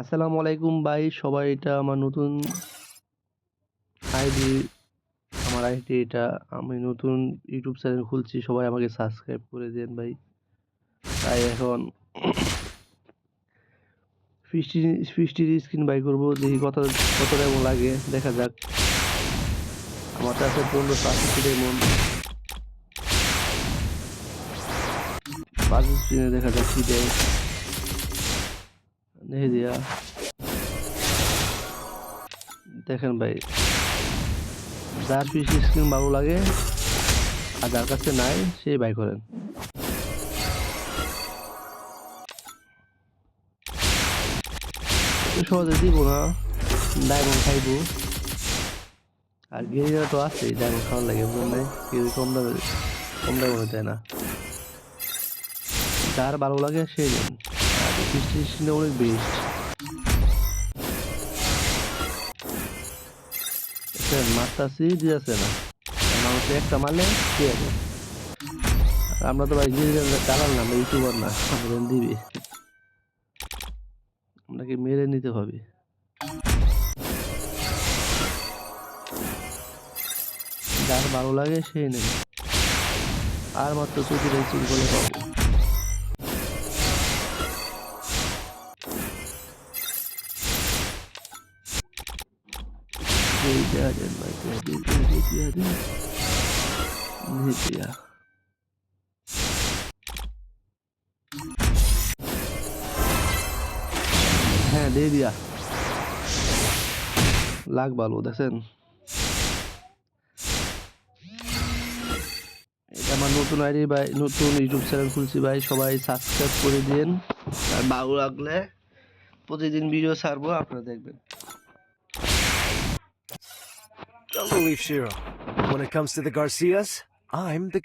আসসালামু আলাইকুম ভাই সবাই, এটা আমার নতুন আইডি। আমার আইডি এটা, আমি নতুন ইউটিউব চ্যানেল খুলছি, সবাই আমাকে সাবস্ক্রাইব করে দেন ভাই। তাই এখন ফিফটির স্ক্রিন বাই করবো, দেখি কতটা এমন লাগে, দেখা যাক। আমার কাছে 1580 এমন পাঁচ স্ক্রিনে দেখা যাক কি দেয়। দেখে দিয়া দেখেন ভাই, যার ফিফটি স্ক্রিন ভালো লাগে আর যার কাছে নাই সে বাই করেন। সহজে দিব না, ডায়মন্ড খাইবো। আর গেরিনা তো আছে, ডায়মন্ড খাওয়ার লাগে, বুঝলেন নাই? কেউ কম দামে দেয় না। যার ভালো লাগে সে নেন। আর বৃষ্টি অনেক বেস্ট। মারতাছি দিতেছে না, মানুষ একটা মারলে ঠিক আছে। আর আমরা তো ভাই গেরিনা চালান না, আমরা ইউটিউবার না, আমাদের দিবি, আপনাকে মেরে নিতে হবে। যার ভালো লাগে সে নেন। আর মাত্র 34 রেঞ্চিং বলে পাবো। দেয়া দেন ভাই, দেয়া দেন। হ্যাঁ দিয়ে দিয়া লাগ ভালো দেখেন। এটা আমার নতুন আইডি ভাই, নতুন ইউটিউব চ্যানেল খুলছি ভাই, সবাই সাবস্ক্রাইব করে দিন। আর ভালো লাগলে প্রতিদিন ভিডিও ছাড়বো, আপনারা দেখবেন। Don't believe Shiro. When it comes to the Garcias, I'm the